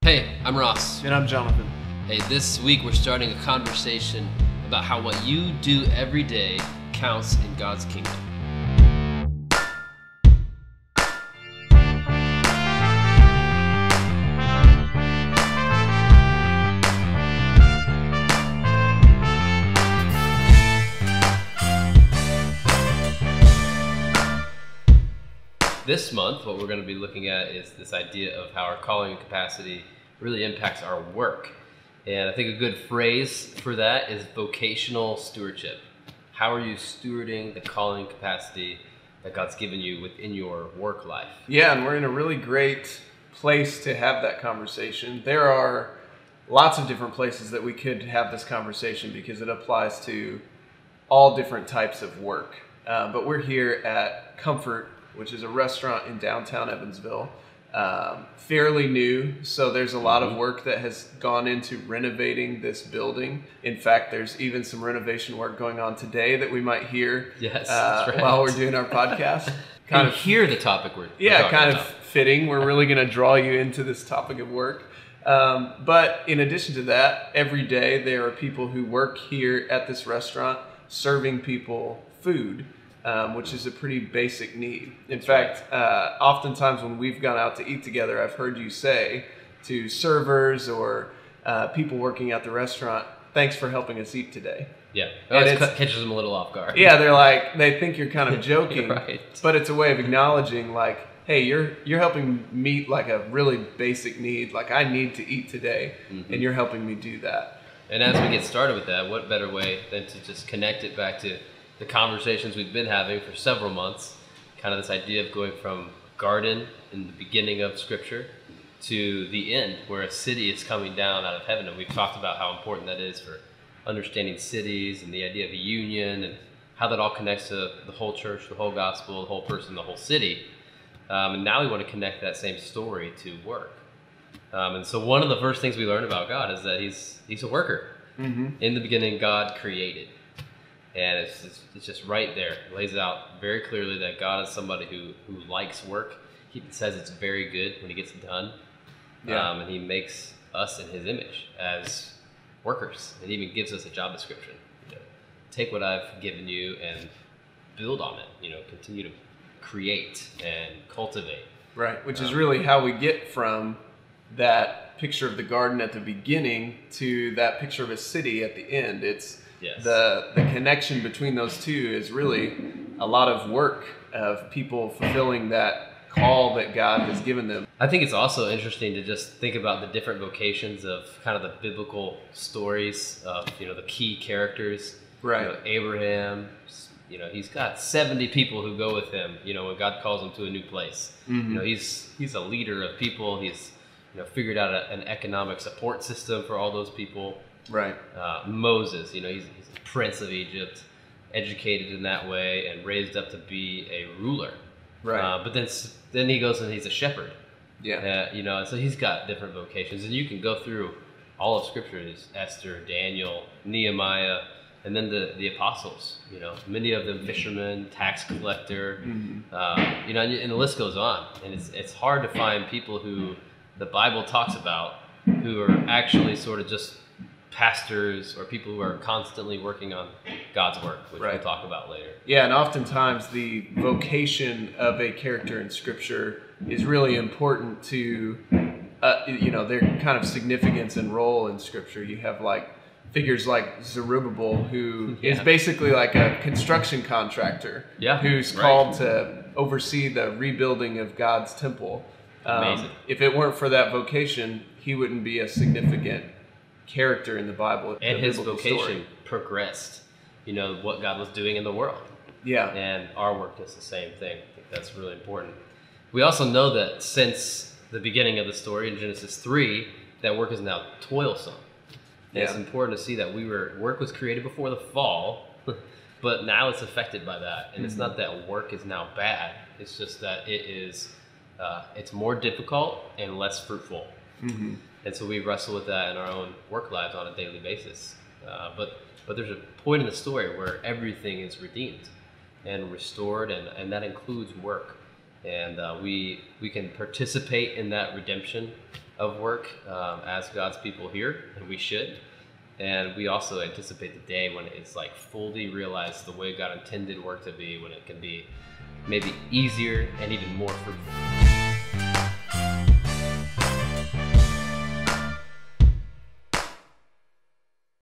Hey, I'm Ross. And I'm Jonathan. Hey, this week we're starting a conversation about how what you do every day counts in God's kingdom. This month, what we're going to be looking at is this idea of how our calling and capacity really impacts our work. And I think a good phrase for that is vocational stewardship. How are you stewarding the calling and capacity that God's given you within your work life? Yeah, and we're in a really great place to have that conversation. There are lots of different places that we could have this conversation because it applies to all different types of work. But we're here at Comfort, which is a restaurant in downtown Evansville. Fairly new, so there's a lot of work that has gone into renovating this building. In fact, there's even some renovation work going on today that we might hear Yes, that's right. while we're doing our podcast. Kind of hear the topic we're kind talking of about. fitting. We're really going to draw you into this topic of work. But in addition to that, every day there are people who work here at this restaurant serving people food. Which is a pretty basic need. In fact, oftentimes when we've gone out to eat together, I've heard you say to servers or people working at the restaurant, "Thanks for helping us eat today." Yeah, And it catches them a little off guard. Yeah, they think you're kind of joking, Right. but it's a way of acknowledging, like, hey, you're helping meet like a really basic need. Like, I need to eat today, and you're helping me do that. And as we get started with that, what better way than to just connect it back to the conversations we've been having for several months, kind of this idea of going from garden in the beginning of Scripture to the end, where a city is coming down out of heaven. And we've talked about how important that is for understanding cities and the idea of a union and how that all connects to the whole church, the whole gospel, the whole person, the whole city. And now we want to connect that same story to work. And so one of the first things we learn about God is that he's a worker. In the beginning, God created. And it's just right there. It lays out very clearly that God is somebody who likes work. He says it's very good when he gets it done. Yeah. And he makes us in his image as workers. It even gives us a job description. Take what I've given you and build on it. Continue to create and cultivate. Right, which is really how we get from that picture of the garden at the beginning to that picture of a city at the end. It's the connection between those two is really a lot of work of people fulfilling that call that God has given them. I think it's also interesting to just think about the different vocations of kind of the biblical stories of the key characters. Right. Abraham, he's got 70 people who go with him, when God calls him to a new place. He's a leader of people. He's figured out an economic support system for all those people. Right. Moses, he's a prince of Egypt, educated in that way and raised up to be a ruler. Right. But then he goes and he's a shepherd. Yeah. So he's got different vocations, and you can go through all of Scripture. There's Esther, Daniel, Nehemiah, and then the apostles. Many of them fishermen, tax collector. And the list goes on. And it's hard to find people who the Bible talks about who are actually sort of just pastors or people who are constantly working on God's work, which we'll talk about later. Yeah, and oftentimes the vocation of a character in Scripture is really important to, their kind of significance and role in Scripture. You have figures like Zerubbabel, who is basically like a construction contractor who's called to oversee the rebuilding of God's temple. Amazing. If it weren't for that vocation, he wouldn't be a significant character in the Bible. And his vocation progressed, what God was doing in the world. Yeah. And our work does the same thing. I think that's really important. We also know that since the beginning of the story in Genesis 3, that work is now toilsome. And it's important to see that work was created before the fall, but now it's affected by that. And it's not that work is now bad. It's just that it's more difficult and less fruitful. And so we wrestle with that in our own work lives on a daily basis. But there's a point in the story where everything is redeemed and restored, and that includes work. and we can participate in that redemption of work as God's people here, and we should. And we also anticipate the day when it's like fully realized the way God intended work to be, when it can be maybe easier and even more fruitful.